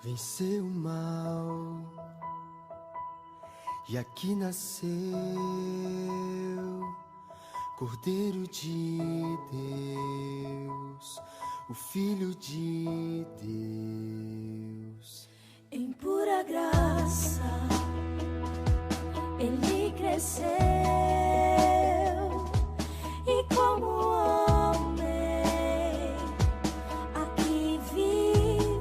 venceu o mal e aqui nasceu Cordeiro de Deus, o Filho de Deus. Em pura graça ele cresceu e como homem aqui viveu,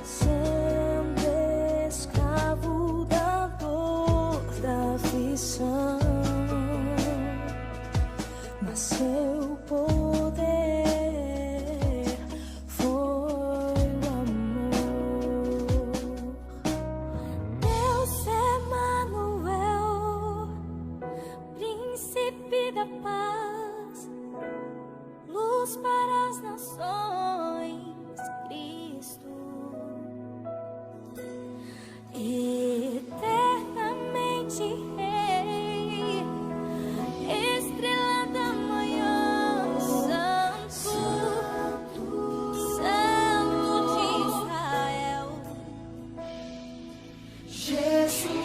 sendo escravo da dor, da aflição, mas seu poder foi o amor. Deus Emanuel, Príncipe da paz, luz para as nações, Cristo, eternamente Rei, estrela da manhã, Santo, Santo de Israel, Jesus.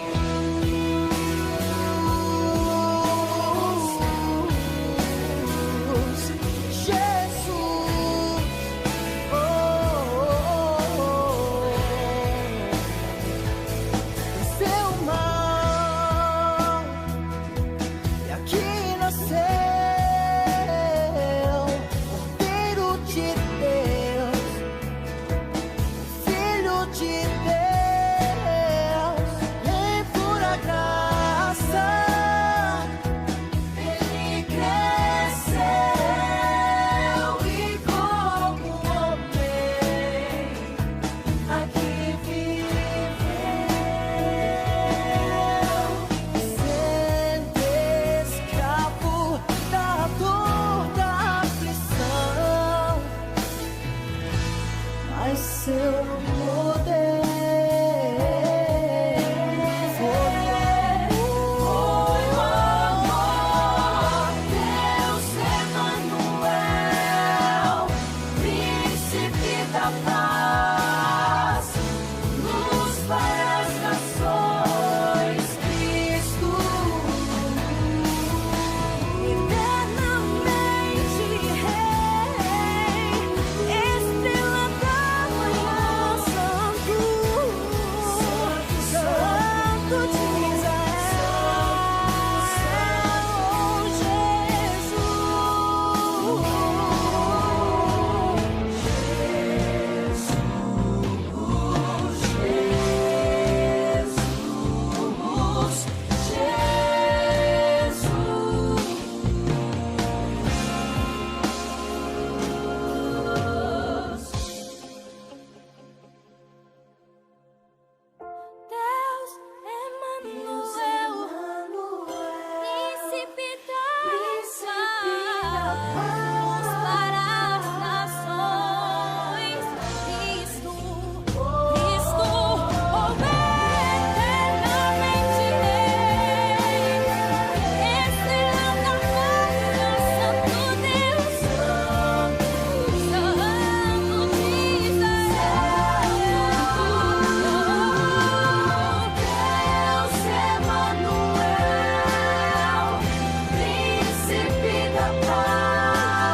Seu poder foi o amor. Deus Emanuel, Príncipe da paz, luz para as nações, Cristo, eternamente Rei, estrela da paz.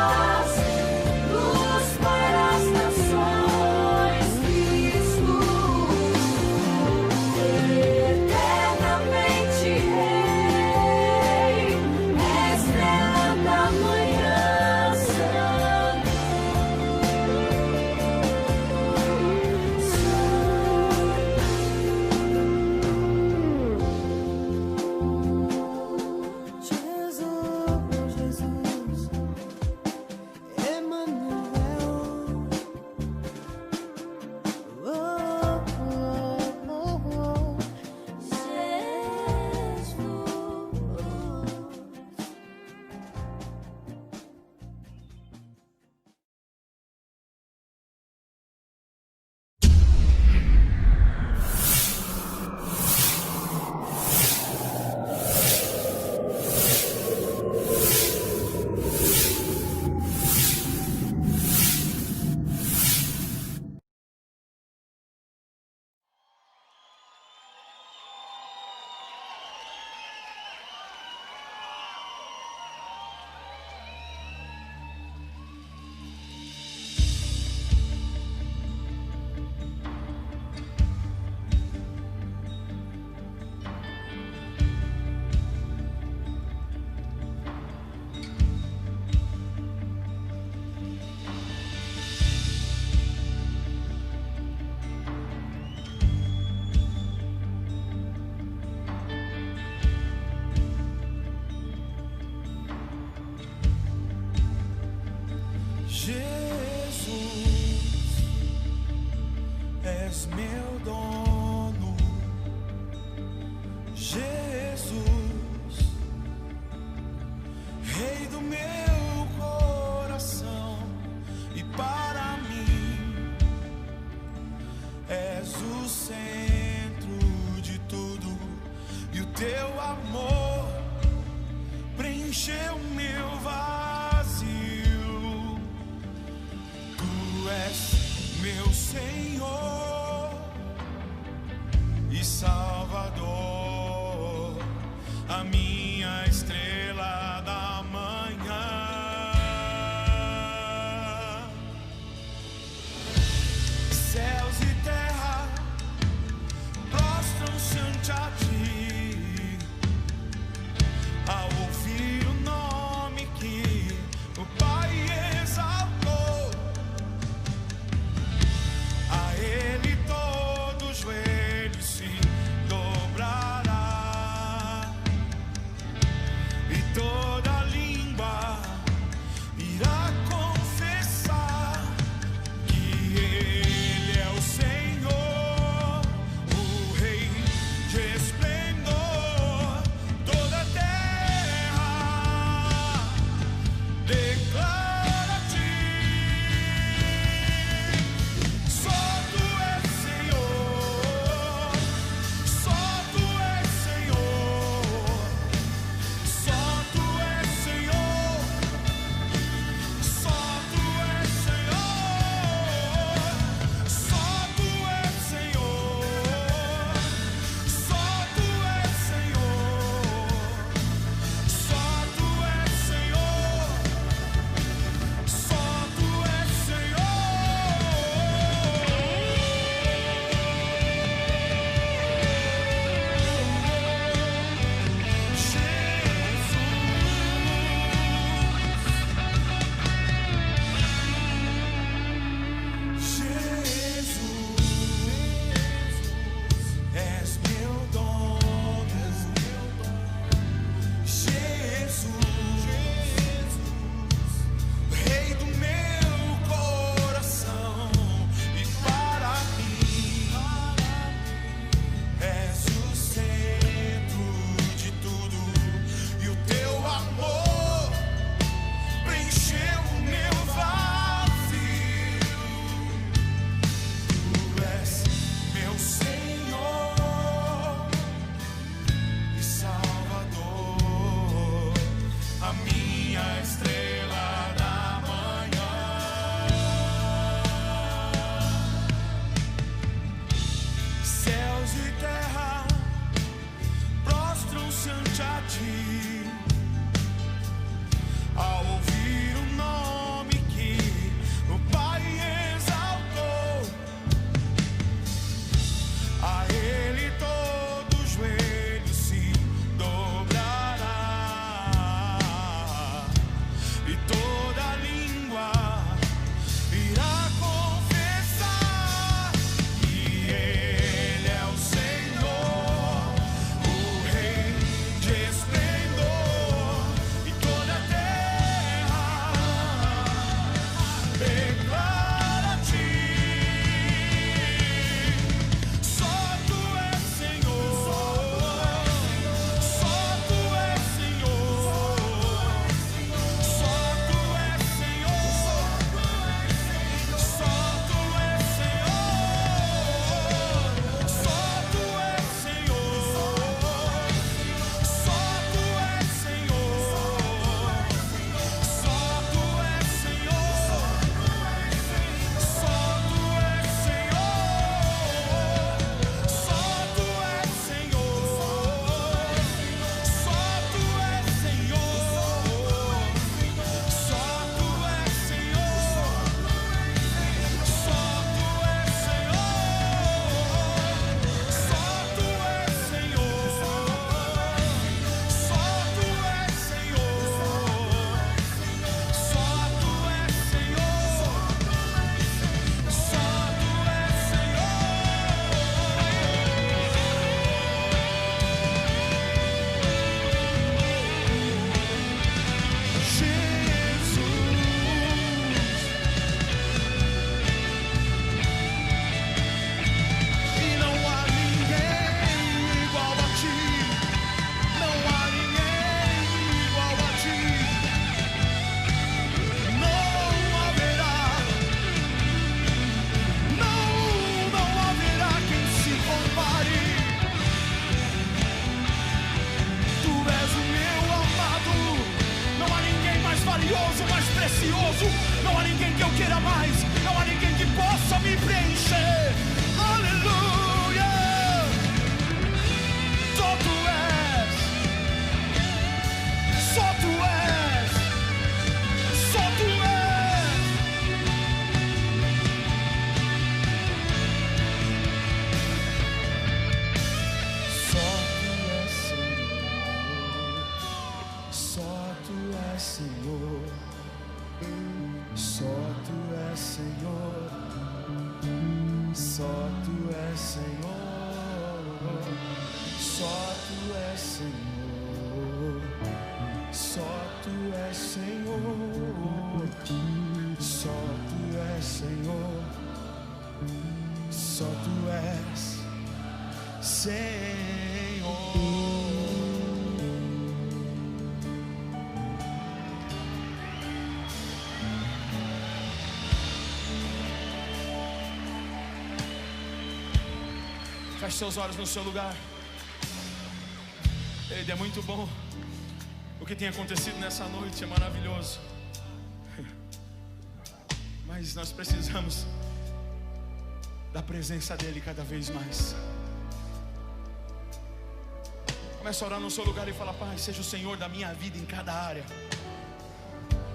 és meu dono, Jesus, Rei do meu coração, e para mim és o centro de tudo, e o teu amor preencheu meu vazio. Tu és meu Senhor e Salvador, a minha estrela da manhã. Céus e terra prostram-se ante a ti ao ouvir o nome que o Pai exaltou. A valioso, mais precioso. Não há ninguém que eu queira mais, não há ninguém que possa me preencher. Aleluia. Só tu és, só tu és, só tu és. Só tu és, Senhor. Só tu és, Senhor. Só tu és, Senhor. Só tu és, Senhor. Só tu és, Senhor. Só tu és, Senhor. Só tu és, Senhor. Feche seus olhos no seu lugar. Ele é muito bom. O que tem acontecido nessa noite é maravilhoso. Mas nós precisamos da presença dele cada vez mais. Comece a orar no seu lugar e fala: Pai, seja o Senhor da minha vida em cada área.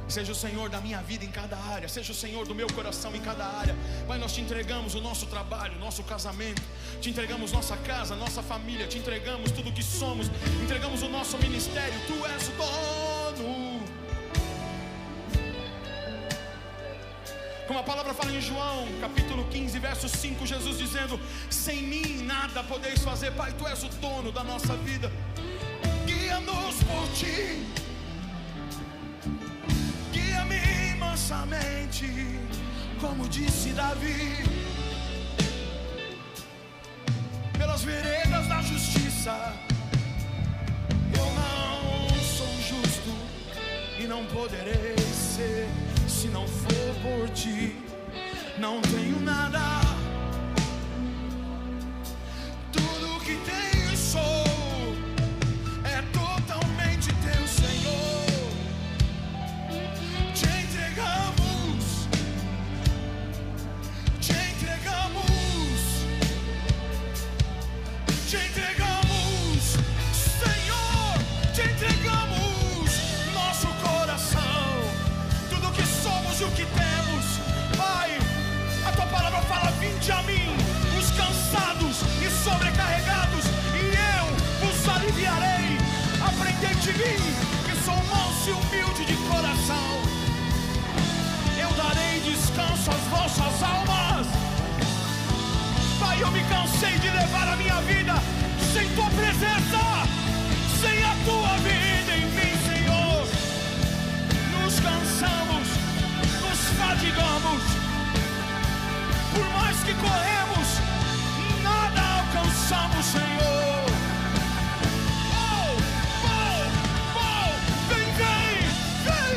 Seja o Senhor da minha vida em cada área. Seja o Senhor do meu coração em cada área. Pai, nós te entregamos o nosso trabalho, o nosso casamento. Te entregamos nossa casa, nossa família. Te entregamos tudo o que somos. Entregamos o nosso ministério. Tu és o dono. Como a palavra fala em João, capítulo 15, verso 5, Jesus dizendo: sem mim nada podeis fazer. Pai, tu és o dono da nossa vida. Guia-nos por ti. Guia-me mansamente, como disse Davi, pelas veredas da justiça. Eu não sou justo e não poderei ser, se não for por ti. Não tenho nada, tudo que tenho e sou é totalmente teu, Senhor. Te entregamos, Senhor, te entregamos nosso coração, tudo que somos e o que temos. Pai, a tua palavra fala: vinde a mim, os cansados e sobrecarregados, e eu vos aliviarei. Aprendei de mim, que sou manso e humilde de coração. Eu darei descanso às vossas almas. Pai, eu me cansei de levar a minha vida sem tua presença, sem a tua vida em mim, Senhor. Nos cansamos, nos fadigamos, por mais que corremos, nada alcançamos, Senhor. Oh, oh, oh, vem, vem, vem.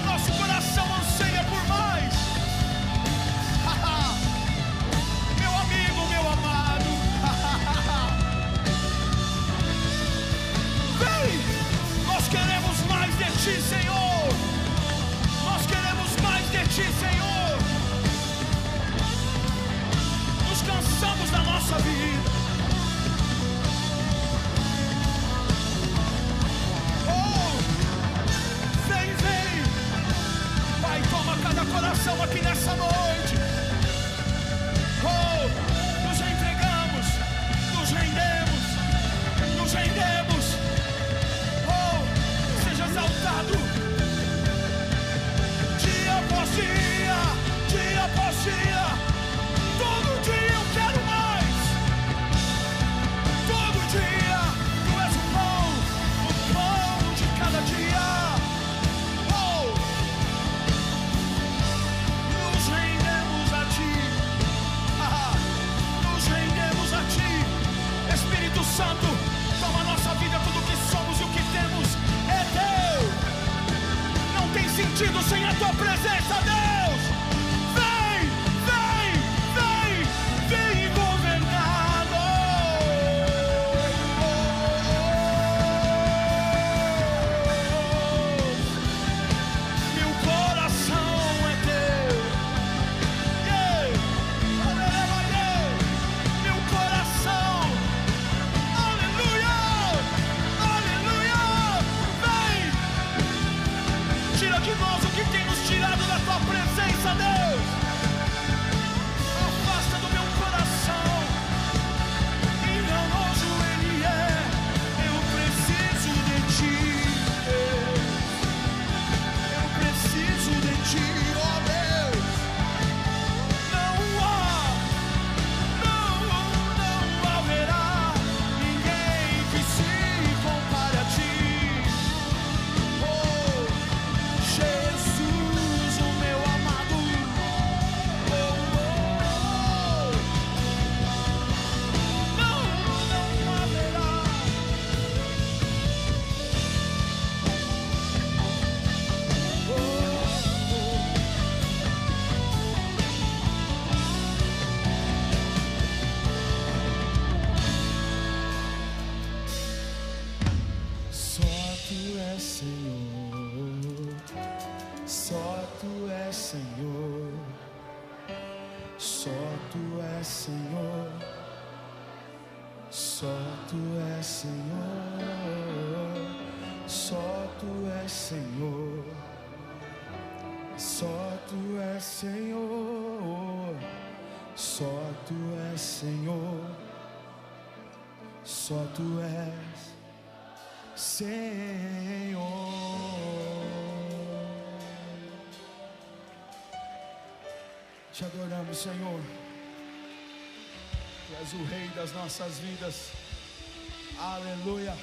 Nosso coração anseia por mais. Meu amigo, meu amado. Vem, nós queremos mais de ti, Senhor. Nós queremos mais de ti, Senhor. Nos cansamos da nossa vida. Oh, vem, vem. Pai, toma cada coração aqui nessa noite. Oh, nos entregamos, nos rendemos, nos rendemos. Oh, seja exaltado. Dia após dia, dia após dia. Todo dia eu quero mais. Todo dia tu és o pão de cada dia. Oh, nos rendemos a ti. Nos rendemos a ti. Espírito Santo, toma nossa vida, tudo que somos e o que temos é teu. Não tem sentido sem a tua presença, Deus. Vem, vem, vem, vem governado. de nós o que tem nos tirado da tua presença, Deus. Afasta do meu coração. Enganoso ele é. Eu preciso de ti, Deus. Eu preciso de ti, ó Deus. Não haverá ninguém que se compare a ti. Oh, Jesus, o meu amado. Oh, não haverá. Só tu és Senhor, só tu és Senhor, só tu és Senhor, só tu és Senhor, só tu és Senhor, só tu és Senhor, só tu és Senhor, só tu és Senhor. Te adoramos, Senhor. Tu és o Rei das nossas vidas. Aleluia.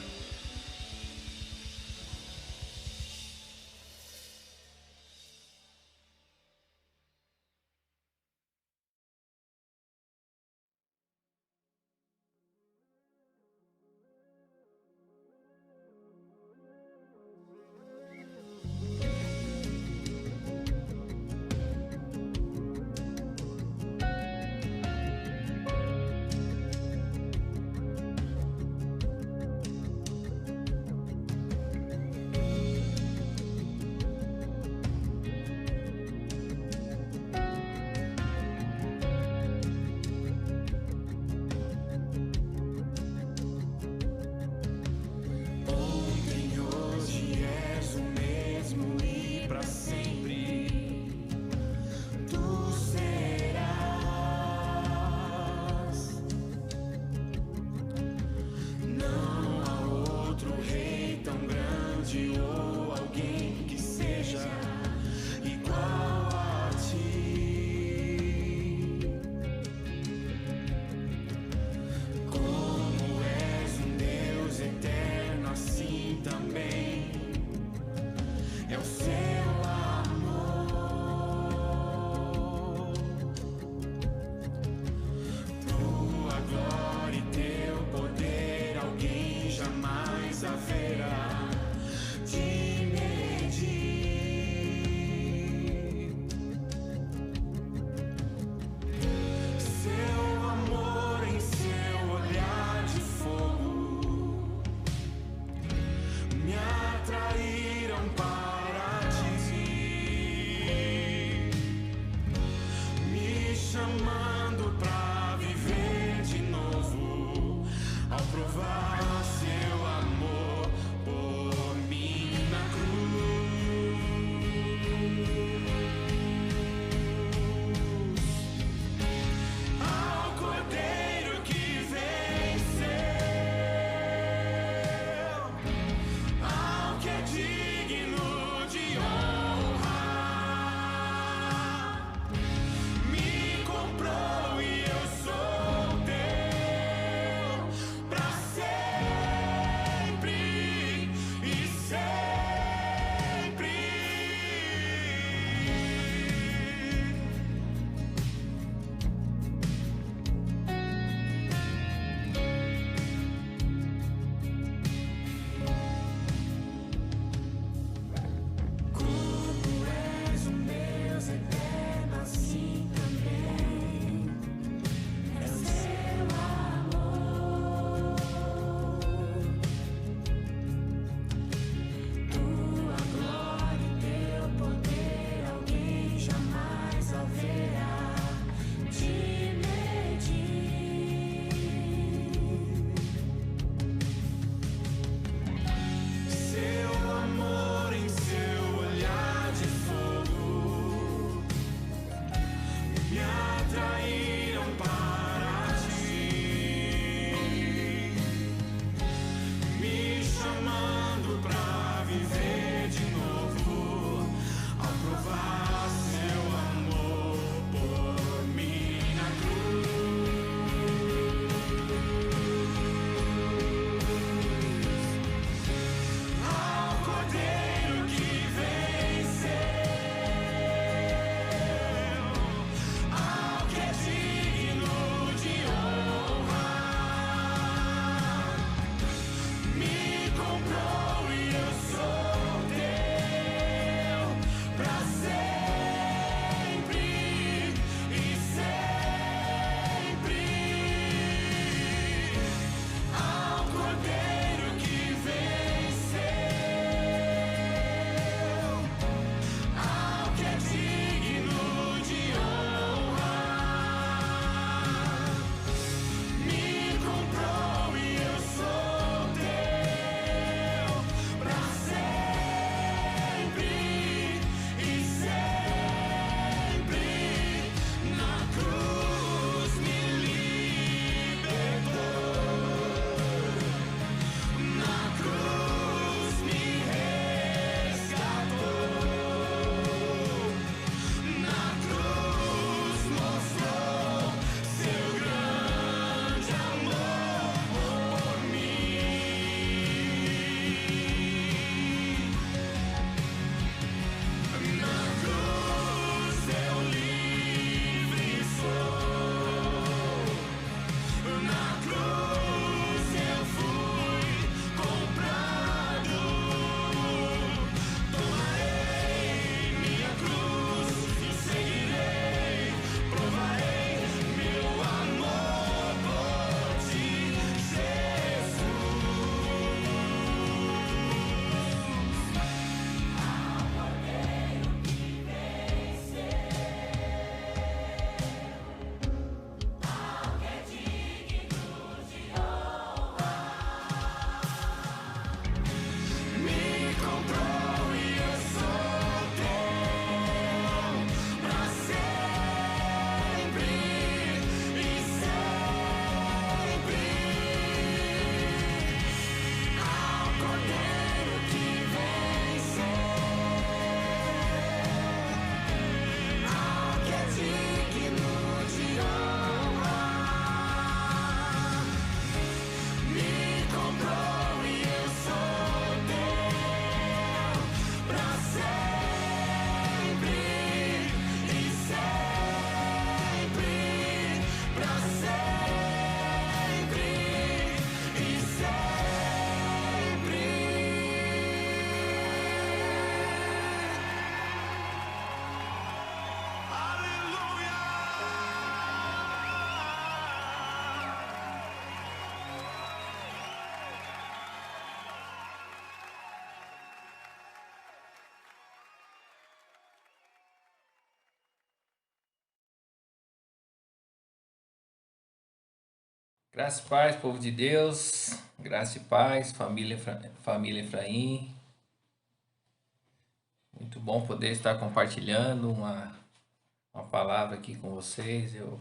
Graça e paz, povo de Deus, graça e paz, família Efraim. Muito bom poder estar compartilhando uma palavra aqui com vocês. Eu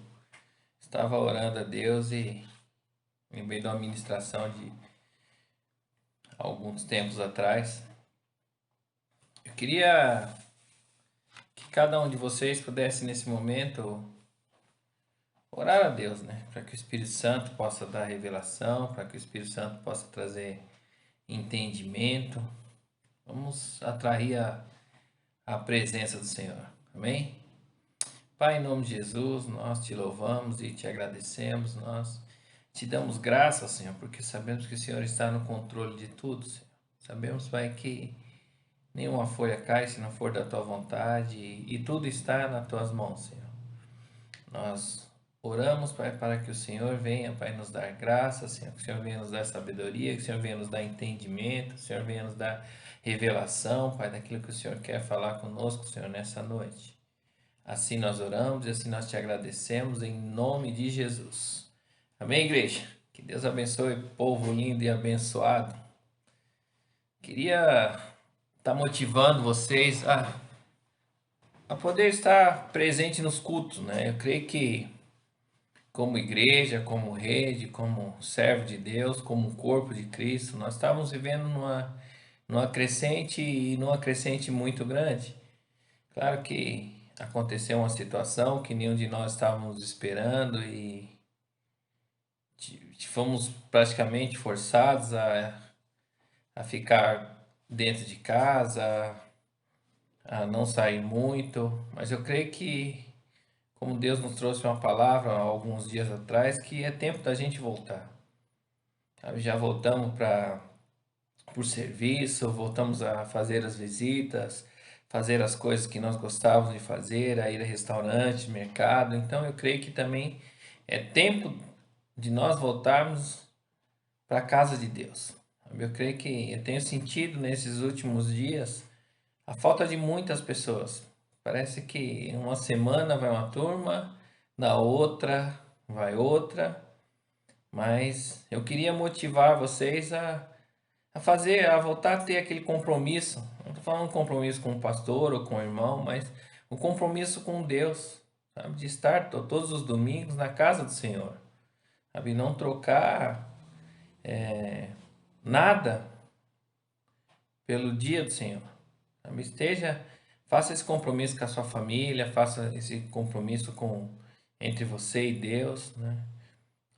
estava orando a Deus e lembrei de uma ministração de alguns tempos atrás. Eu queria que cada um de vocês pudesse nesse momento orar a Deus, né? Para que o Espírito Santo possa dar revelação, para que o Espírito Santo possa trazer entendimento. Vamos atrair a presença do Senhor. Amém? Pai, em nome de Jesus, nós te louvamos e te agradecemos. Nós te damos graça, Senhor, porque sabemos que o Senhor está no controle de tudo, Senhor. Sabemos, Pai, que nenhuma folha cai se não for da tua vontade e tudo está nas tuas mãos, Senhor. Nós oramos, Pai, para que o Senhor venha, Pai, nos dar graça, Senhor, que o Senhor venha nos dar sabedoria, que o Senhor venha nos dar entendimento, que o Senhor venha nos dar revelação, Pai, daquilo que o Senhor quer falar conosco, Senhor, nessa noite. Assim nós oramos e assim nós te agradecemos em nome de Jesus. Amém, igreja? Que Deus abençoe, povo lindo e abençoado. Queria estar motivando vocês a poder estar presente nos cultos, né? Eu creio que como igreja, como rede, como servo de Deus, como corpo de Cristo, nós estávamos vivendo numa crescente e numa crescente muito grande. Claro que aconteceu uma situação que nenhum de nós estávamos esperando e fomos praticamente forçados a ficar dentro de casa, a não sair muito, mas eu creio que como Deus nos trouxe uma palavra há alguns dias atrás, que é tempo da gente voltar. Sabe? Já voltamos por serviço, voltamos a fazer as visitas, fazer as coisas que nós gostávamos de fazer, a ir a restaurante, mercado. Então eu creio que também é tempo de nós voltarmos para a casa de Deus. Eu creio que eu tenho sentido nesses últimos dias a falta de muitas pessoas. Parece que uma semana vai uma turma, na outra vai outra, mas eu queria motivar vocês a voltar a ter aquele compromisso. Não estou falando compromisso com o pastor ou com o irmão, mas o compromisso com Deus, sabe? De estar todos os domingos na casa do Senhor, sabe? Não trocar nada pelo dia do Senhor, sabe? Faça esse compromisso com a sua família, faça esse compromisso entre você e Deus, né?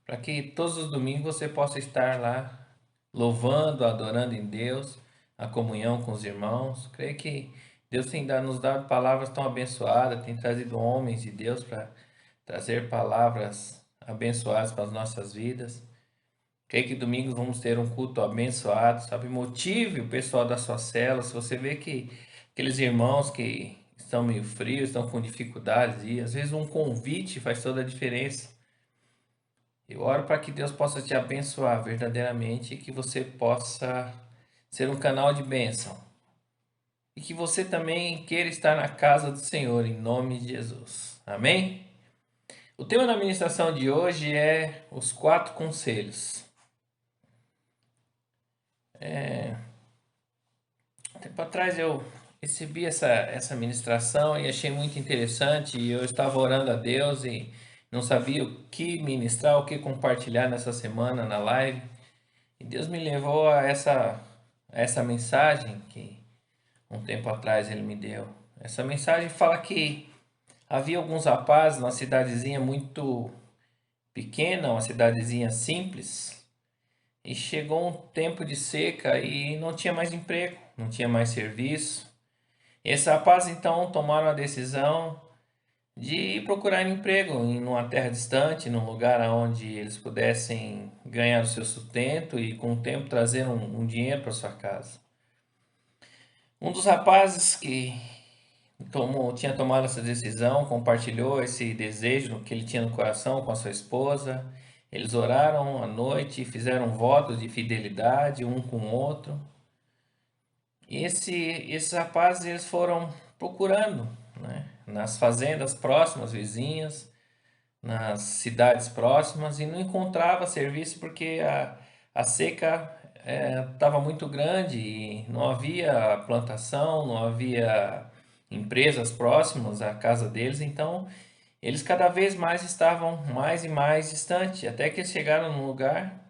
Para que todos os domingos você possa estar lá louvando, adorando em Deus, a comunhão com os irmãos. Creio que Deus tem nos dado palavras tão abençoadas, tem trazido homens de Deus para trazer palavras abençoadas para as nossas vidas. Creio que domingos vamos ter um culto abençoado, sabe? Motive o pessoal da sua célula. Se você vê que aqueles irmãos que estão meio frios, estão com dificuldades, e às vezes um convite faz toda a diferença. Eu oro para que Deus possa te abençoar verdadeiramente e que você possa ser um canal de bênção. E que você também queira estar na casa do Senhor, em nome de Jesus. Amém? O tema da ministração de hoje é os 4 conselhos. Tempo atrás eu recebi essa ministração e achei muito interessante, e eu estava orando a Deus e não sabia o que ministrar, o que compartilhar nessa semana na live, e Deus me levou a essa mensagem que um tempo atrás Ele me deu. Essa mensagem fala que havia alguns rapazes numa cidadezinha muito pequena, uma cidadezinha simples, e chegou um tempo de seca e não tinha mais emprego, não tinha mais serviço. E esses rapazes então tomaram a decisão de ir procurar emprego em uma terra distante, num lugar onde eles pudessem ganhar o seu sustento e com o tempo trazer um dinheiro para sua casa. Um dos rapazes que tinha tomado essa decisão compartilhou esse desejo que ele tinha no coração com a sua esposa. Eles oraram à noite, fizeram votos de fidelidade um com o outro. E esses rapazes eles foram procurando, né, nas fazendas próximas, vizinhas, nas cidades próximas e não encontrava serviço porque a seca estava muito grande e não havia plantação, não havia empresas próximas à casa deles, então eles cada vez mais estavam mais e mais distantes, até que eles chegaram num lugar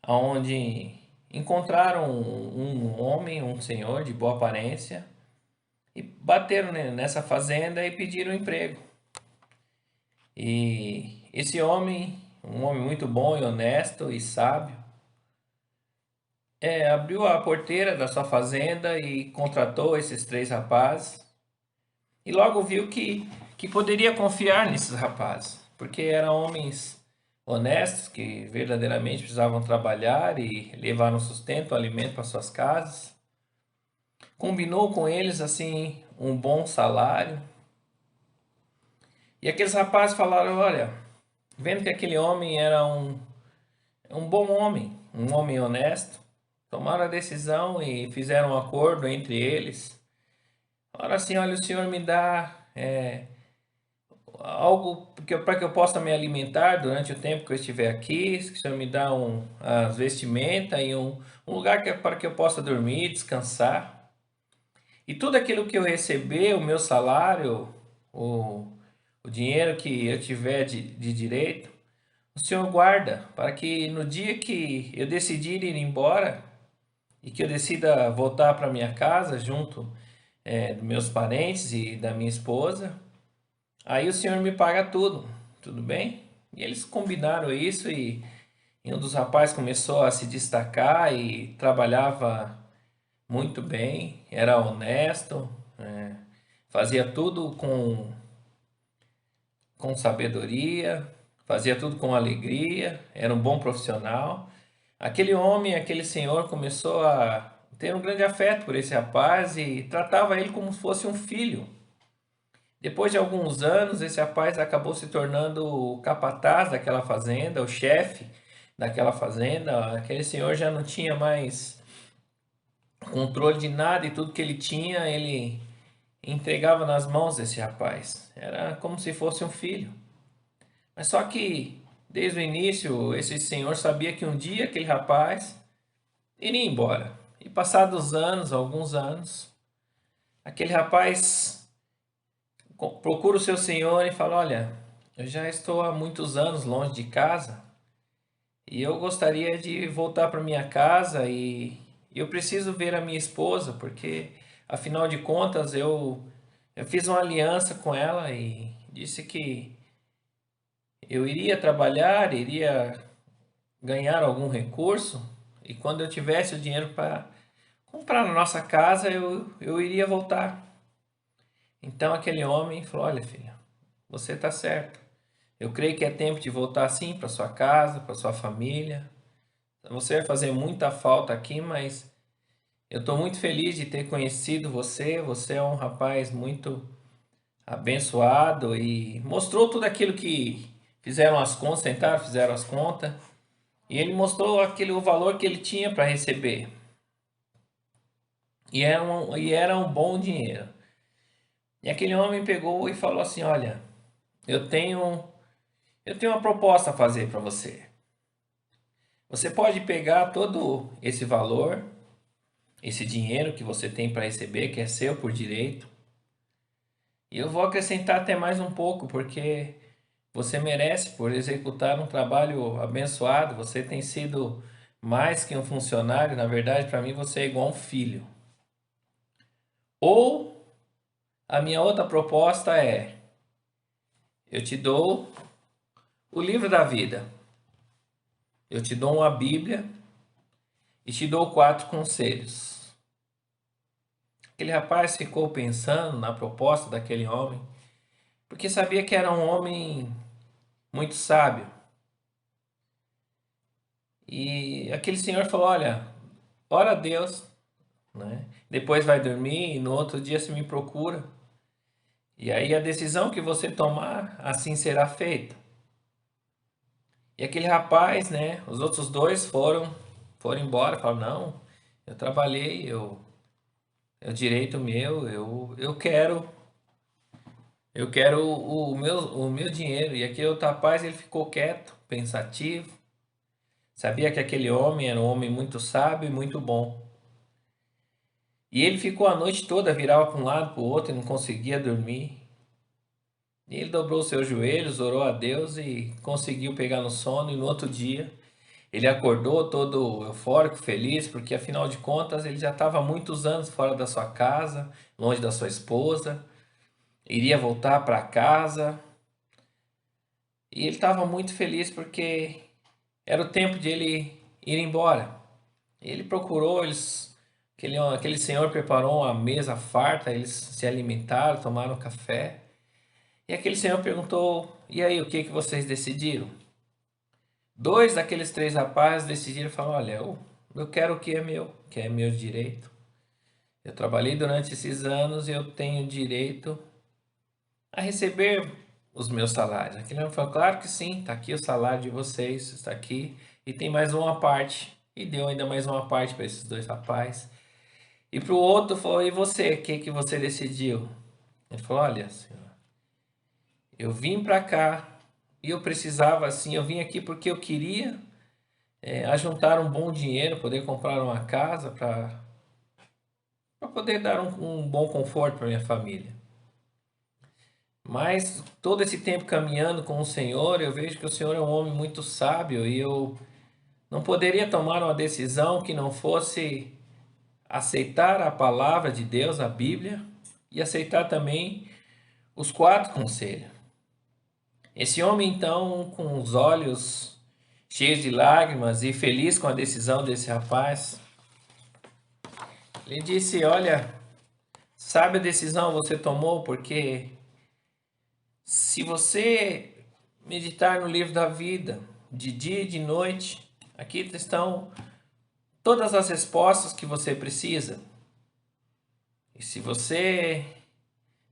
onde encontraram um homem, um senhor de boa aparência, e bateram nessa fazenda e pediram emprego. E esse homem, um homem muito bom e honesto e sábio, abriu a porteira da sua fazenda e contratou esses 3 rapazes. E logo viu que poderia confiar nesses rapazes, porque eram homens honestos que verdadeiramente precisavam trabalhar e levar um sustento, um alimento para suas casas. Combinou com eles assim um bom salário. E aqueles rapazes falaram: olha, vendo que aquele homem era um bom homem, um homem honesto, tomaram a decisão e fizeram um acordo entre eles. Falaram assim: olha, o senhor me dá algo para que eu possa me alimentar durante o tempo que eu estiver aqui, que o senhor me dá as vestimentas e um lugar para que eu possa dormir, descansar. E tudo aquilo que eu receber, o meu salário, o dinheiro que eu tiver de direito, o senhor guarda para que no dia que eu decidir ir embora e que eu decida voltar para minha casa junto dos meus parentes e da minha esposa, aí o senhor me paga tudo bem? E eles combinaram isso e um dos rapazes começou a se destacar e trabalhava muito bem, era honesto, fazia tudo com sabedoria, fazia tudo com alegria, era um bom profissional. Aquele homem, aquele senhor começou a ter um grande afeto por esse rapaz e tratava ele como se fosse um filho. Depois de alguns anos, esse rapaz acabou se tornando o capataz daquela fazenda, o chefe daquela fazenda. Aquele senhor já não tinha mais controle de nada e tudo que ele tinha, ele entregava nas mãos desse rapaz. Era como se fosse um filho. Mas só que, desde o início, esse senhor sabia que um dia aquele rapaz iria embora. E passados anos, alguns anos, aquele rapaz procura o seu senhor e fala: olha, eu já estou há muitos anos longe de casa e eu gostaria de voltar para minha casa e eu preciso ver a minha esposa, porque afinal de contas eu fiz uma aliança com ela e disse que eu iria trabalhar, iria ganhar algum recurso e quando eu tivesse o dinheiro para comprar na nossa casa eu iria voltar. Então aquele homem falou: olha, filha, você está certo. Eu creio que é tempo de voltar sim para sua casa, para sua família. Você vai fazer muita falta aqui, mas eu estou muito feliz de ter conhecido você. Você é um rapaz muito abençoado e mostrou tudo aquilo que fizeram as contas, sentaram, fizeram as contas. E ele mostrou o valor que ele tinha para receber. E era um bom dinheiro. E aquele homem pegou e falou assim: olha, eu tenho uma proposta a fazer para você. Você pode pegar todo esse valor, esse dinheiro que você tem para receber, que é seu por direito, e eu vou acrescentar até mais um pouco, porque você merece por executar um trabalho abençoado. Você tem sido mais que um funcionário, na verdade, para mim você é igual um filho. Ou a minha outra proposta é: eu te dou o livro da vida, eu te dou uma Bíblia e te dou 4 conselhos. Aquele rapaz ficou pensando na proposta daquele homem, porque sabia que era um homem muito sábio. E aquele senhor falou: olha, ora a Deus, né? Depois vai dormir e no outro dia se me procura. E aí a decisão que você tomar, assim será feita. E aquele rapaz, né? Os outros 2 foram embora, falaram: não, eu trabalhei, é o direito meu, eu quero Eu quero o meu dinheiro. E aquele outro rapaz, ele ficou quieto, pensativo. Sabia que aquele homem era um homem muito sábio e muito bom. E ele ficou a noite toda, virava para um lado, para o outro e não conseguia dormir. E ele dobrou seus joelhos, orou a Deus e conseguiu pegar no sono. E no outro dia, ele acordou todo eufórico, feliz, porque afinal de contas ele já estava há muitos anos fora da sua casa, longe da sua esposa, iria voltar para casa. E ele estava muito feliz porque era o tempo de ele ir embora. Ele procurou, aquele senhor preparou uma mesa farta, eles se alimentaram, tomaram café. E aquele senhor perguntou: "E aí, o que que vocês decidiram?" Dois daqueles três rapazes decidiram falar: "Olha, eu quero o que é meu direito. Eu trabalhei durante esses anos e eu tenho direito a receber os meus salários." Aquele homem falou: "Claro que sim, está aqui o salário de vocês, está aqui e tem mais uma parte." E deu ainda mais uma parte para esses dois rapazes. E para o outro falou: "E você, o que que você decidiu?" Ele falou: "Olha, senhor, eu vim para cá e eu precisava assim, eu vim aqui porque eu queria ajuntar um bom dinheiro, poder comprar uma casa para poder dar um bom conforto para minha família. Mas todo esse tempo caminhando com o Senhor, eu vejo que o Senhor é um homem muito sábio e eu não poderia tomar uma decisão que não fosse aceitar a palavra de Deus, a Bíblia, e aceitar também os 4 conselhos." Esse homem, então, com os olhos cheios de lágrimas e feliz com a decisão desse rapaz, ele disse: "Olha, sabe a decisão você tomou, porque se você meditar no livro da vida, de dia e de noite, aqui estão todas as respostas que você precisa. E se você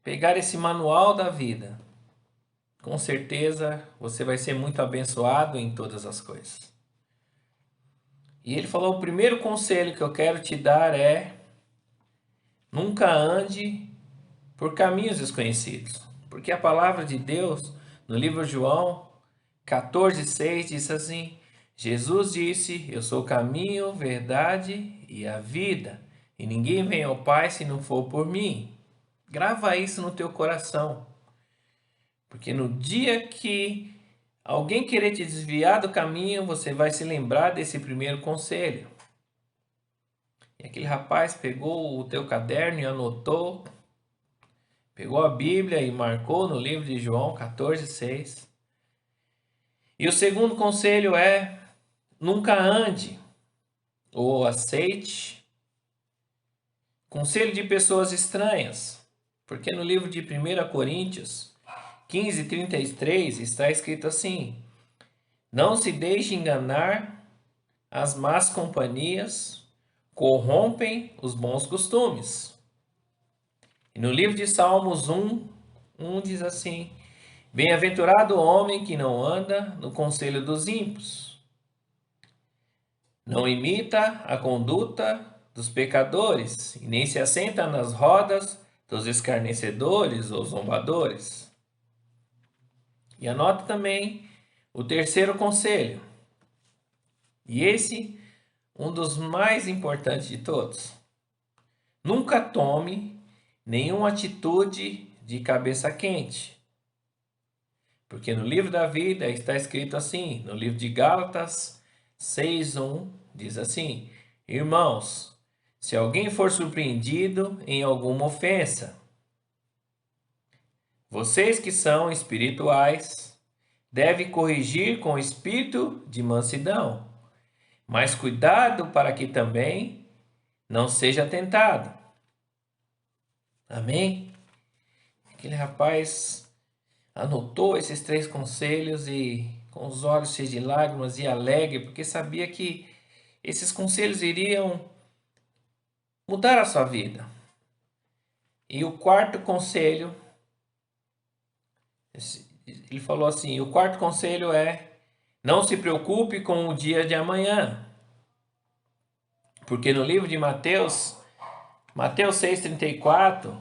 pegar esse manual da vida, com certeza você vai ser muito abençoado em todas as coisas." E ele falou: "O primeiro conselho que eu quero te dar é: nunca ande por caminhos desconhecidos." Porque a palavra de Deus, no livro de João 14,6, diz assim: "Jesus disse: eu sou o caminho, verdade e a vida, e ninguém vem ao Pai se não for por mim." Grava isso no teu coração, porque no dia que alguém querer te desviar do caminho, você vai se lembrar desse primeiro conselho. E aquele rapaz pegou o teu caderno e anotou, pegou a Bíblia e marcou no livro de João 14,6. E o segundo conselho é: nunca ande ou aceite conselho de pessoas estranhas. Porque no livro de 1 Coríntios 15:33 está escrito assim: "Não se deixe enganar, as más companhias corrompem os bons costumes." E no livro de Salmos 1 diz assim: "Bem-aventurado o homem que não anda no conselho dos ímpios, não imita a conduta dos pecadores, e nem se assenta nas rodas dos escarnecedores ou zombadores." E anota também o terceiro conselho, e esse um dos mais importantes de todos: nunca tome nenhuma atitude de cabeça quente. Porque no livro da vida está escrito assim, no livro de Gálatas 6:1, diz assim: "Irmãos, se alguém for surpreendido em alguma ofensa, vocês que são espirituais devem corrigir com espírito de mansidão, mas cuidado para que também não seja tentado." Amém? Aquele rapaz anotou esses 3 conselhos e, com os olhos cheios de lágrimas e alegre, porque sabia que esses conselhos iriam mudar a sua vida. E o quarto conselho, ele falou assim: o quarto conselho é: não se preocupe com o dia de amanhã. Porque no livro de Mateus 6:34,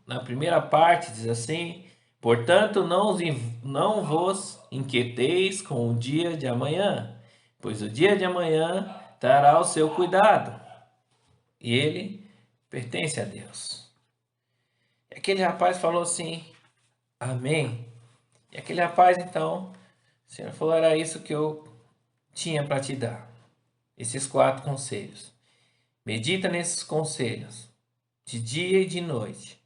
na primeira parte diz assim: Portanto, não vos inquieteis com o dia de amanhã, pois o dia de amanhã trará o seu cuidado, e ele pertence a Deus. E aquele rapaz falou assim, amém. E aquele rapaz, então, o Senhor falou, era isso que eu tinha para te dar. Esses 4 conselhos. Medita nesses conselhos, de dia e de noite.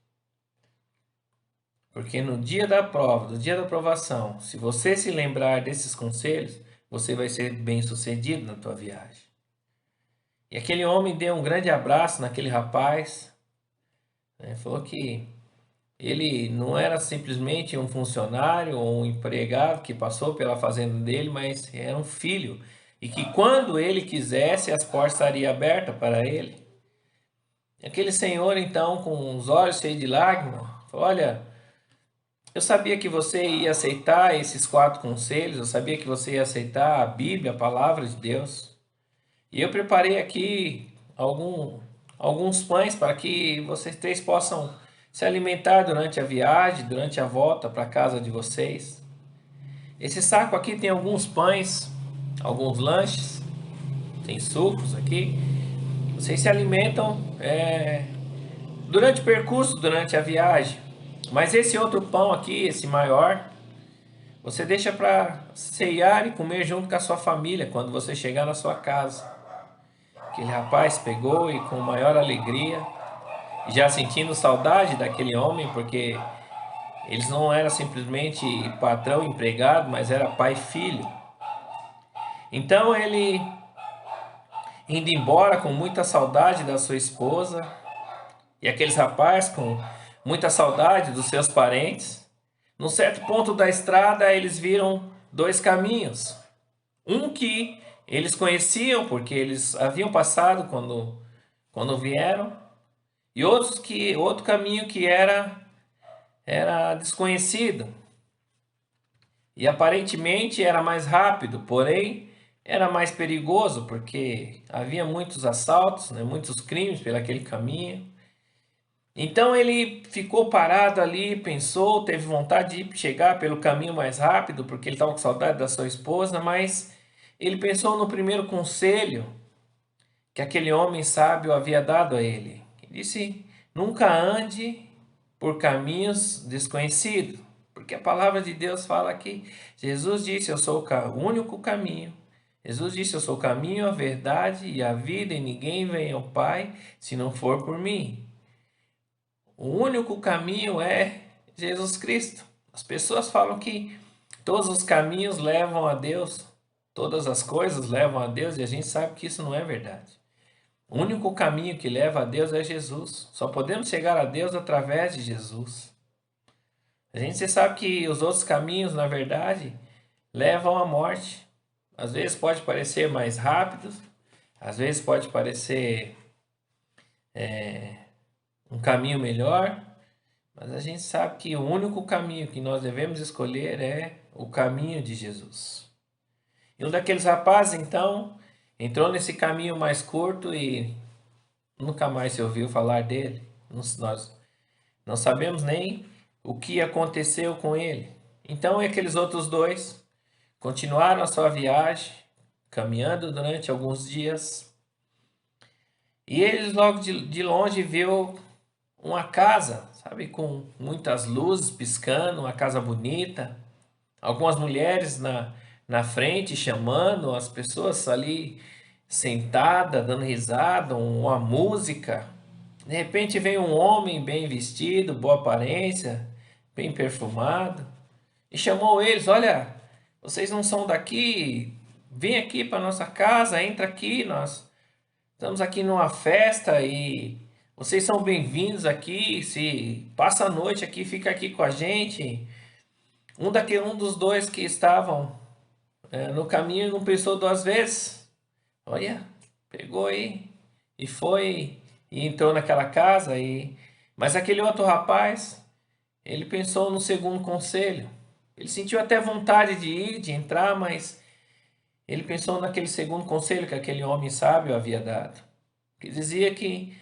Porque no dia da prova, no dia da provação, se você se lembrar desses conselhos, você vai ser bem-sucedido na tua viagem. E aquele homem deu um grande abraço naquele rapaz, né? Falou que ele não era simplesmente um funcionário ou um empregado que passou pela fazenda dele, mas era um filho. E que quando ele quisesse, as portas estariam abertas para ele. E aquele senhor, então, com os olhos cheios de lágrimas, falou, olha, eu sabia que você ia aceitar esses 4 conselhos, eu sabia que você ia aceitar a Bíblia, a palavra de Deus. E eu preparei aqui alguns pães para que vocês 3 possam se alimentar durante a viagem, durante a volta para a casa de vocês. Esse saco aqui tem alguns pães, alguns lanches, tem sucos aqui. Vocês se alimentam durante o percurso, durante a viagem. Mas esse outro pão aqui, esse maior, você deixa para ceiar e comer junto com a sua família quando você chegar na sua casa. Aquele rapaz pegou e com maior alegria, já sentindo saudade daquele homem, porque eles não eram simplesmente patrão empregado, mas era pai e filho. Então ele, indo embora com muita saudade da sua esposa, e aqueles rapazes com muita saudade dos seus parentes, num certo ponto da estrada eles viram 2 caminhos. Um que eles conheciam porque eles haviam passado quando vieram, e outro caminho que era desconhecido. E aparentemente era mais rápido, porém era mais perigoso, porque havia muitos assaltos, né, muitos crimes pelo aquele caminho. Então ele ficou parado ali, pensou, teve vontade de chegar pelo caminho mais rápido, porque ele estava com saudade da sua esposa, mas ele pensou no primeiro conselho que aquele homem sábio havia dado a ele. Ele disse, nunca ande por caminhos desconhecidos, porque a palavra de Deus fala que Jesus disse, eu sou o único caminho. Jesus disse, eu sou o caminho, a verdade e a vida, e ninguém vem ao Pai se não for por mim. O único caminho é Jesus Cristo. As pessoas falam que todos os caminhos levam a Deus, todas as coisas levam a Deus, e a gente sabe que isso não é verdade. O único caminho que leva a Deus é Jesus. Só podemos chegar a Deus através de Jesus. A gente sabe que os outros caminhos, na verdade, levam à morte. Às vezes pode parecer mais rápido, às vezes pode parecer um caminho melhor, mas a gente sabe que o único caminho que nós devemos escolher é o caminho de Jesus. E um daqueles rapazes, então, entrou nesse caminho mais curto e nunca mais se ouviu falar dele. Nós não sabemos nem o que aconteceu com ele. Então, aqueles outros 2 continuaram a sua viagem, caminhando durante alguns dias. E eles logo de longe viu uma casa, sabe, com muitas luzes piscando, uma casa bonita. Algumas mulheres na frente chamando, as pessoas ali sentadas, dando risada, uma música. De repente veio um homem bem vestido, boa aparência, bem perfumado, e chamou eles, olha, vocês não são daqui, vem aqui para nossa casa, entra aqui, nós estamos aqui numa festa e vocês são bem-vindos aqui, se passa a noite aqui, fica aqui com a gente. Um dos 2 que estavam no caminho não pensou 2 vezes. Olha, pegou aí e foi e entrou naquela casa. Mas aquele outro rapaz, ele pensou no segundo conselho. Ele sentiu até vontade de ir, de entrar, mas ele pensou naquele segundo conselho que aquele homem sábio havia dado, que dizia que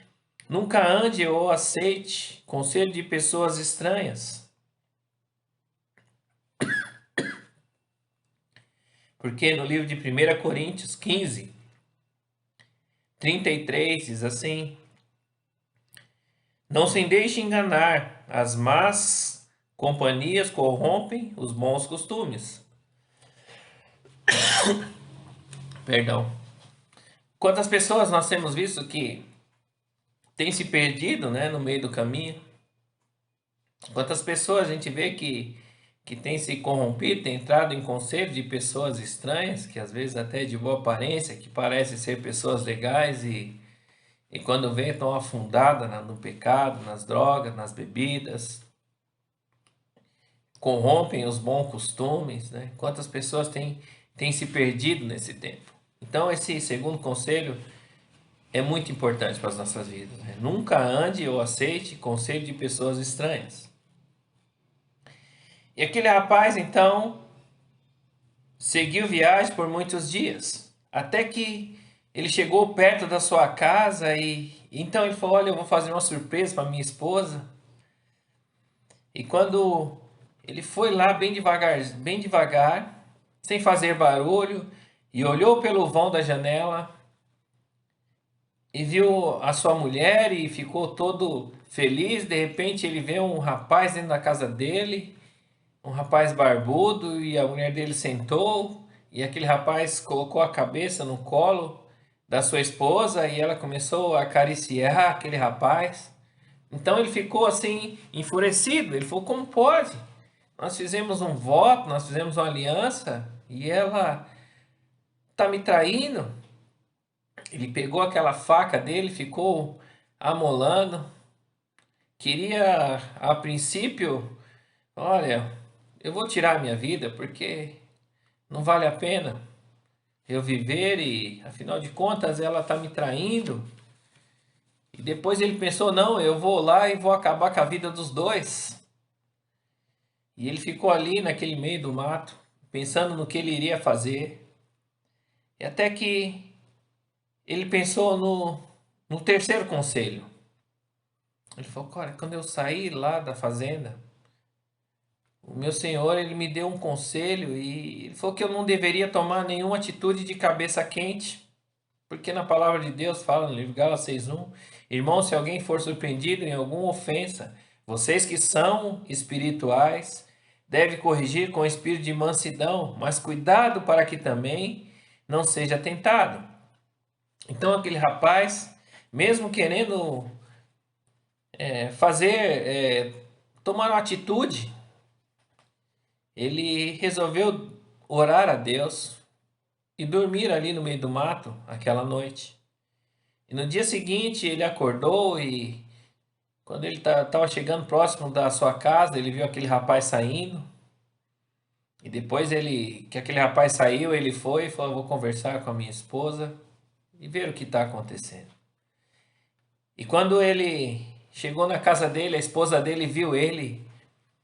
nunca ande ou aceite conselho de pessoas estranhas. Porque no livro de 1 Coríntios 15, 33 diz assim: não se deixe enganar, as más companhias corrompem os bons costumes. Perdão. Quantas pessoas nós temos visto que têm se perdido, né, no meio do caminho? Quantas pessoas a gente vê que têm se corrompido, têm entrado em conselho de pessoas estranhas, que às vezes até de boa aparência, que parecem ser pessoas legais e quando vê estão afundadas no pecado, nas drogas, nas bebidas, corrompem os bons costumes, né? Quantas pessoas têm se perdido nesse tempo? Então esse segundo conselho é muito importante para as nossas vidas, né? Nunca ande ou aceite conselho de pessoas estranhas. E aquele rapaz, então, seguiu viagem por muitos dias, até que ele chegou perto da sua casa e então ele falou: olha, eu vou fazer uma surpresa para minha esposa. E quando ele foi lá bem devagar, sem fazer barulho, e olhou pelo vão da janela e viu a sua mulher e ficou todo feliz. De repente ele vê um rapaz dentro da casa dele, um rapaz barbudo, e a mulher dele sentou e aquele rapaz colocou a cabeça no colo da sua esposa e ela começou a acariciar aquele rapaz. Então ele ficou assim enfurecido. Ele falou: como pode? Nós fizemos um voto, nós fizemos uma aliança e ela está me traindo. Ele pegou aquela faca dele, ficou amolando. Queria, a princípio, olha, eu vou tirar a minha vida porque não vale a pena eu viver e, afinal de contas, ela está me traindo. E depois ele pensou: não, eu vou lá e vou acabar com a vida dos dois. E ele ficou ali naquele meio do mato, pensando no que ele iria fazer. E até que ele pensou no terceiro conselho. Ele falou: cara, quando eu sair lá da fazenda, o meu senhor, ele me deu um conselho e ele falou que eu não deveria tomar nenhuma atitude de cabeça quente, porque na palavra de Deus fala no livro de Gálatas 6:1: irmão, se alguém for surpreendido em alguma ofensa, vocês que são espirituais devem corrigir com espírito de mansidão, mas cuidado para que também não seja tentado. Então aquele rapaz, mesmo querendo tomar uma atitude, ele resolveu orar a Deus e dormir ali no meio do mato aquela noite. E no dia seguinte ele acordou e quando ele estava chegando próximo da sua casa, ele viu aquele rapaz saindo. E depois que aquele rapaz saiu, ele foi e falou: vou conversar com a minha esposa e ver o que está acontecendo. E quando ele chegou na casa dele, a esposa dele viu ele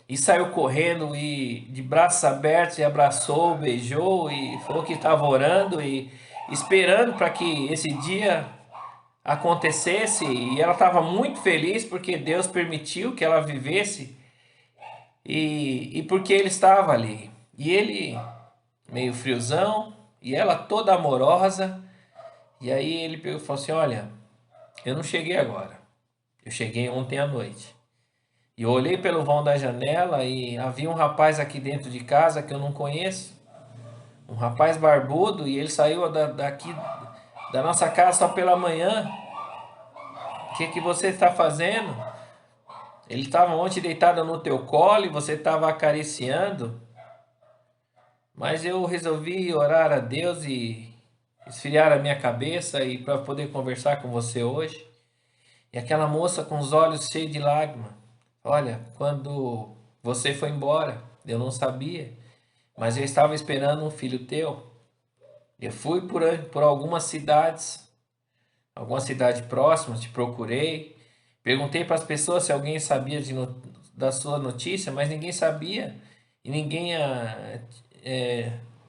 e saiu correndo e de braços abertos e abraçou, beijou e falou que estava orando e esperando para que esse dia acontecesse. E ela estava muito feliz porque Deus permitiu que ela vivesse e porque ele estava ali. E ele meio friozão e ela toda amorosa. E aí ele pegou e falou assim: olha, eu não cheguei agora, eu cheguei ontem à noite. E eu olhei pelo vão da janela e havia um rapaz aqui dentro de casa que eu não conheço. Um rapaz barbudo, e ele saiu daqui da nossa casa só pela manhã. O que você está fazendo? Ele estava ontem deitado no teu colo e você estava acariciando. Mas eu resolvi orar a Deus e esfriar a minha cabeça e para poder conversar com você hoje. E aquela moça com os olhos cheios de lágrimas: olha, quando você foi embora, eu não sabia, mas eu estava esperando um filho teu. Eu fui por algumas cidades próximas, te procurei, perguntei para as pessoas se alguém sabia da sua notícia, mas ninguém sabia. E ninguém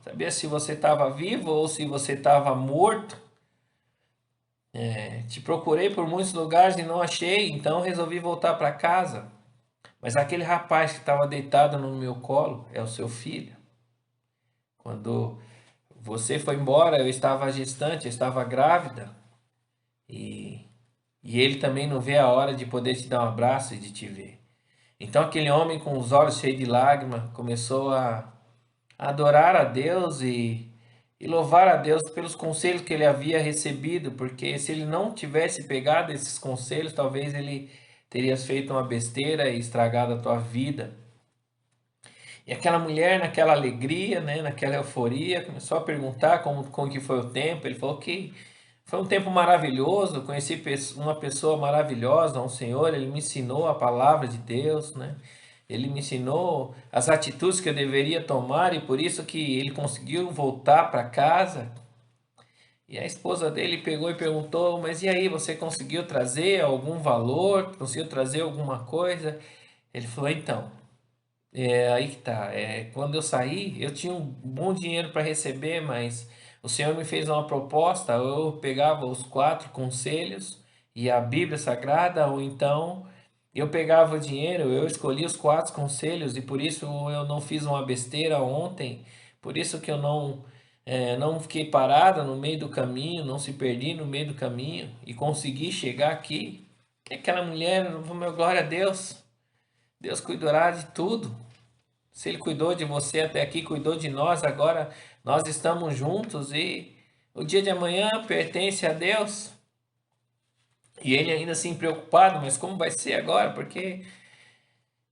sabia se você estava vivo ou se você estava morto. Te procurei por muitos lugares e não achei, então resolvi voltar para casa. Mas aquele rapaz que estava deitado no meu colo é o seu filho. Quando você foi embora, eu estava gestante, eu estava grávida, e, e ele também não vê a hora de poder te dar um abraço e de te ver. Então aquele homem com os olhos cheios de lágrimas começou a adorar a Deus e louvar a Deus pelos conselhos que ele havia recebido, porque se ele não tivesse pegado esses conselhos, talvez ele teria feito uma besteira e estragado a tua vida. E aquela mulher, naquela alegria, né, naquela euforia, começou a perguntar como que foi o tempo. Ele falou que foi um tempo maravilhoso, conheci uma pessoa maravilhosa, um Senhor, ele me ensinou a palavra de Deus, né? Ele me ensinou as atitudes que eu deveria tomar e por isso que ele conseguiu voltar para casa. E a esposa dele pegou e perguntou: mas e aí, você conseguiu trazer algum valor? Conseguiu trazer alguma coisa? Ele falou: então, aí que tá. Quando eu saí, eu tinha um bom dinheiro para receber, mas o Senhor me fez uma proposta. Eu pegava os 4 conselhos e a Bíblia Sagrada, ou então eu pegava o dinheiro, eu escolhi os 4 conselhos e por isso eu não fiz uma besteira ontem. Por isso que eu não fiquei parada no meio do caminho, não se perdi no meio do caminho e consegui chegar aqui. E aquela mulher, meu glória a Deus, Deus cuidará de tudo. Se Ele cuidou de você até aqui, cuidou de nós, agora nós estamos juntos e o dia de amanhã pertence a Deus. E ele ainda assim preocupado, mas como vai ser agora? Porque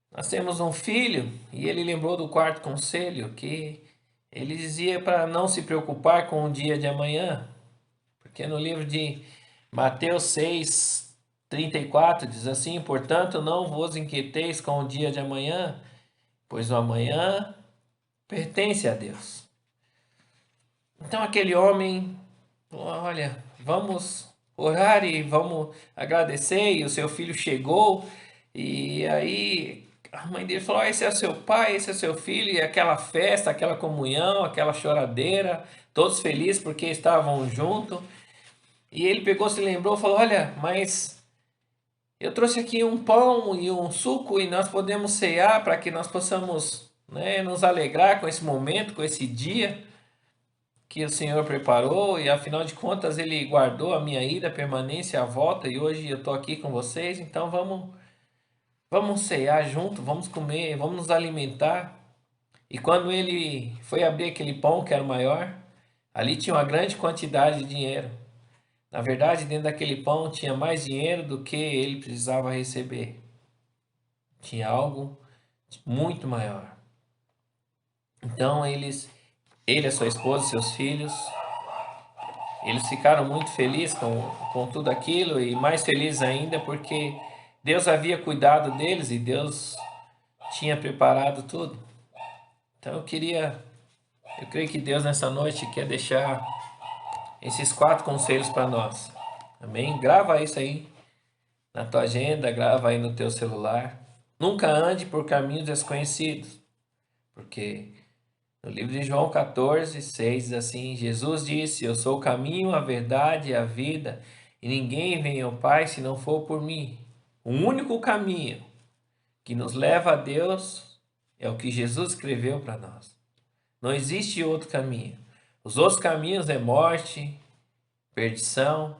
nós temos um filho e ele lembrou do 4 conselho que ele dizia para não se preocupar com o dia de amanhã. Porque no livro de Mateus 6:34 diz assim: portanto, não vos inquieteis com o dia de amanhã, pois o amanhã pertence a Deus. Então aquele homem, olha, vamos orar e vamos agradecer. E o seu filho chegou e aí a mãe dele falou: esse é seu pai, esse é seu filho. E aquela festa, aquela comunhão, aquela choradeira, todos felizes porque estavam juntos. E ele pegou, se lembrou, falou: olha, mas eu trouxe aqui um pão e um suco e nós podemos cear para que nós possamos, né, nos alegrar com esse momento, com esse dia que o Senhor preparou. E afinal de contas Ele guardou a minha ida, a permanência, a volta, e hoje eu estou aqui com vocês. Então vamos cear junto, vamos comer, vamos nos alimentar. E quando ele foi abrir aquele pão que era o maior, ali tinha uma grande quantidade de dinheiro. Na verdade, dentro daquele pão tinha mais dinheiro do que ele precisava receber. Tinha algo muito maior. Então ele, a sua esposa, seus filhos, eles ficaram muito felizes com tudo aquilo e mais felizes ainda porque Deus havia cuidado deles e Deus tinha preparado tudo. Então eu creio que Deus nessa noite quer deixar esses 4 conselhos para nós. Amém? Grava isso aí na tua agenda, grava aí no teu celular. Nunca ande por caminhos desconhecidos, porque no livro de João 14:6 diz assim: Jesus disse: eu sou o caminho, a verdade e a vida, e ninguém vem ao Pai se não for por mim. O único caminho que nos leva a Deus é o que Jesus escreveu para nós. Não existe outro caminho. Os outros caminhos é morte, perdição,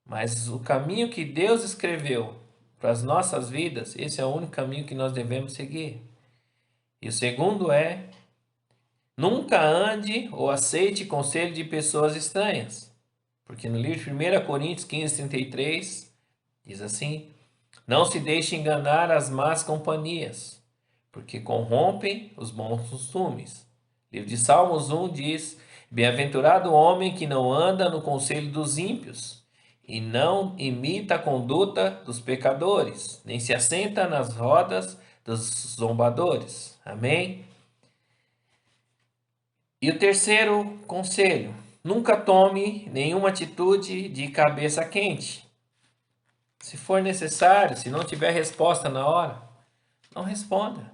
mas o caminho que Deus escreveu para as nossas vidas, esse é o único caminho que nós devemos seguir. E o segundo é: nunca ande ou aceite conselho de pessoas estranhas. Porque no livro de 1 Coríntios 15:33 diz assim: não se deixe enganar as más companhias, porque corrompem os bons costumes. O livro de Salmos 1 diz: bem-aventurado o homem que não anda no conselho dos ímpios, e não imita a conduta dos pecadores, nem se assenta nas rodas dos zombadores. Amém? E o terceiro conselho: nunca tome nenhuma atitude de cabeça quente. Se for necessário, se não tiver resposta na hora, não responda.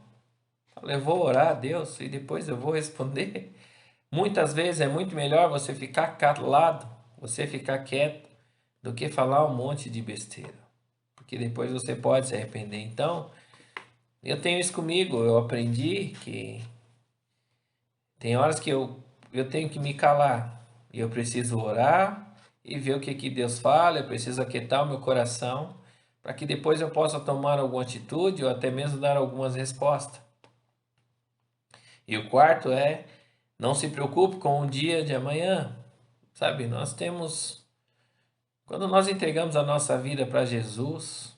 Eu vou orar a Deus e depois eu vou responder. Muitas vezes é muito melhor você ficar calado, você ficar quieto, do que falar um monte de besteira. Porque depois você pode se arrepender. Então, eu tenho isso comigo. Eu aprendi que tem horas que eu eu tenho que me calar. E eu preciso orar e ver o que Deus fala. Eu preciso aquietar o meu coração para que depois eu possa tomar alguma atitude ou até mesmo dar algumas respostas. E o quarto é: não se preocupe com o dia de amanhã. Sabe, quando nós entregamos a nossa vida para Jesus,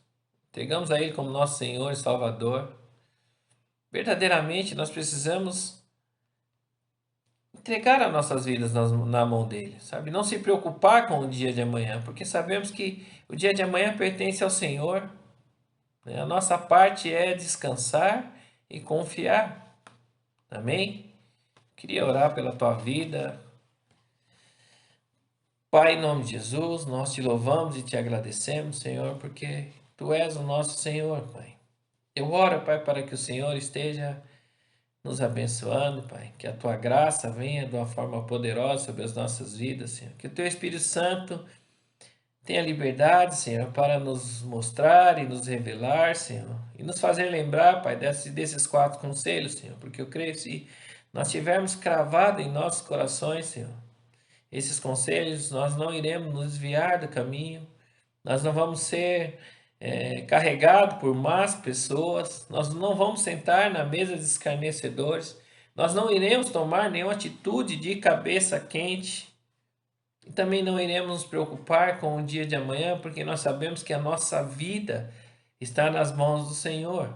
entregamos a Ele como nosso Senhor e Salvador, verdadeiramente nós precisamos entregar as nossas vidas na mão dele, sabe? Não se preocupar com o dia de amanhã, porque sabemos que o dia de amanhã pertence ao Senhor, né? A nossa parte é descansar e confiar. Amém? Queria orar pela tua vida. Pai, em nome de Jesus, nós te louvamos e te agradecemos, Senhor, porque tu és o nosso Senhor, Pai. Eu oro, Pai, para que o Senhor esteja nos abençoando, Pai, que a tua graça venha de uma forma poderosa sobre as nossas vidas, Senhor, que o teu Espírito Santo tenha liberdade, Senhor, para nos mostrar e nos revelar, Senhor, e nos fazer lembrar, Pai, desses 4 conselhos, Senhor, porque eu creio que se nós tivermos cravado em nossos corações, Senhor, esses conselhos, nós não iremos nos desviar do caminho, nós não vamos ser carregados por más pessoas, nós não vamos sentar na mesa de escarnecedores, nós não iremos tomar nenhuma atitude de cabeça quente e também não iremos nos preocupar com o dia de amanhã, porque nós sabemos que a nossa vida está nas mãos do Senhor.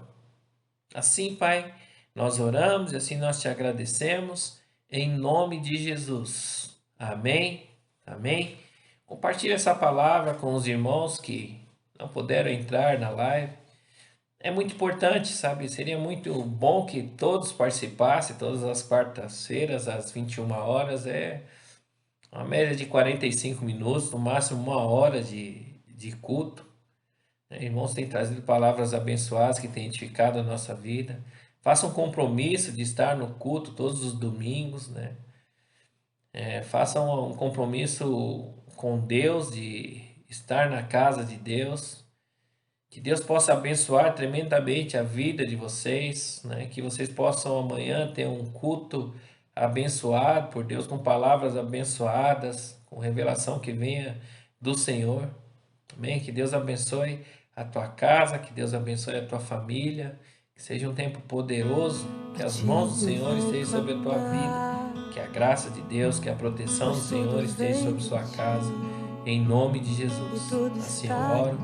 Assim, Pai, nós oramos e assim nós te agradecemos em nome de Jesus. Amém, amém. Compartilhe essa palavra com os irmãos que não puderam entrar na live. É muito importante, sabe? Seria muito bom que todos participassem, todas as quartas-feiras, às 21 horas. É uma média de 45 minutos, no máximo 1 hora de culto. Irmãos têm trazido palavras abençoadas que têm edificado a nossa vida. Faça um compromisso de estar no culto todos os domingos, né? Faça um compromisso com Deus de estar na casa de Deus, que Deus possa abençoar tremendamente a vida de vocês, né? Que vocês possam amanhã ter um culto abençoado por Deus, com palavras abençoadas, com revelação que venha do Senhor. Amém? Que Deus abençoe a tua casa, que Deus abençoe a tua família, que seja um tempo poderoso, que as mãos do Senhor estejam sobre a tua vida, que a graça de Deus, que a proteção do Senhor esteja sobre sua casa, em nome de Jesus. Assim eu oro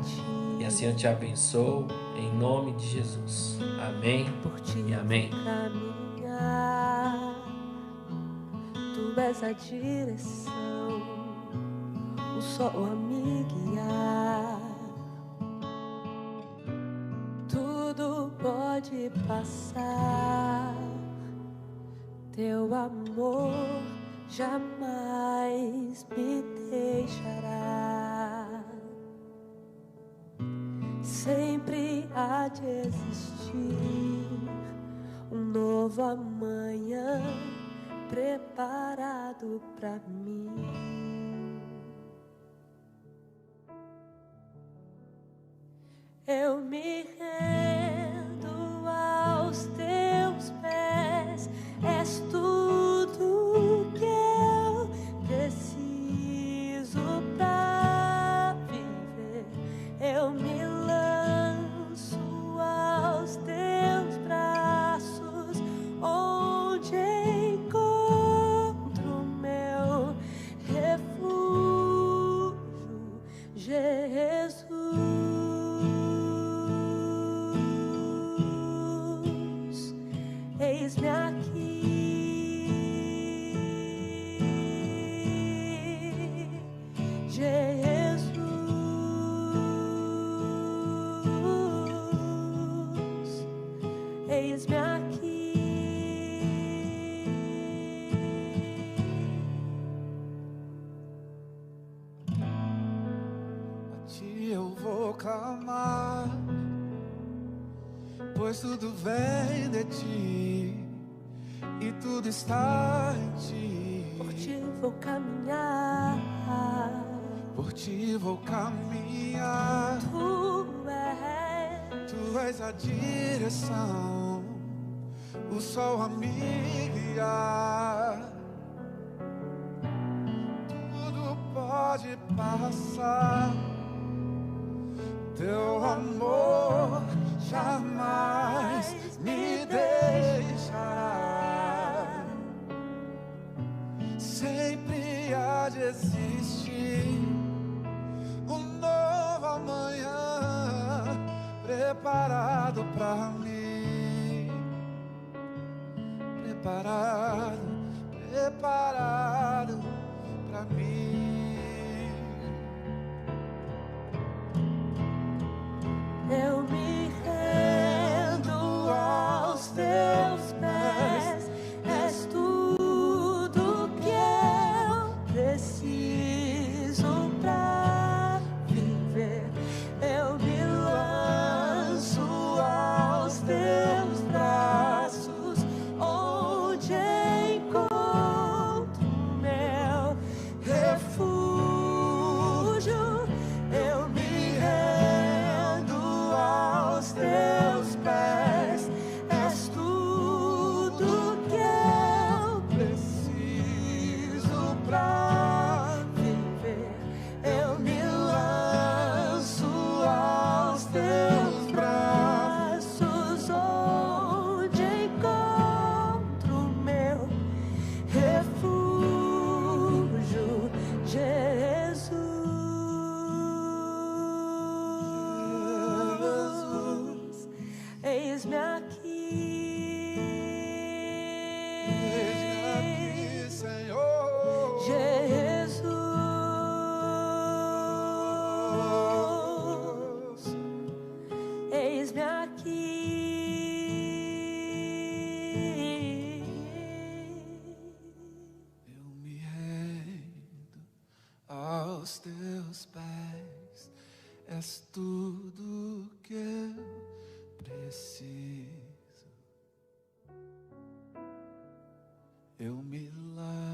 e assim eu te abençoo, em nome de Jesus. Amém e amém. Tu és a direção, o sol a me guiar. Tudo pode passar, teu amor jamais me deixará. Sempre há de existir um novo amanhã preparado pra mim. Eu me rendo aos teus pés, és tudo que eu preciso pra viver. Eu me lanço aos teus braços, onde encontro meu refúgio, Jesus. Eis-me aqui, Jesus. Eis-me aqui. A ti eu vou clamar, pois tudo vem de ti e tudo está em ti. Por ti vou caminhar, Por ti vou caminhar. Tu és a direção, o sol a me guiar. tudo pode passar, teu amor jamais me deixará. Sempre há de existir um novo amanhã preparado pra mim, preparado pra mim. Eu me rendo aos teus pés, és tudo que eu preciso pra viver. Eu me lanço aos teus braços, onde encontro meu refúgio. Eu me rendo aos teus pés, és tudo que eu preciso pra viver. Eu me lanço aos teus braços, onde encontro meu refúgio, Jesus. Eis-me aqui, Senhor. Jesus. Eis-me aqui. Eu me rendo aos teus pés, és tudo que eu preciso. Eu me lanço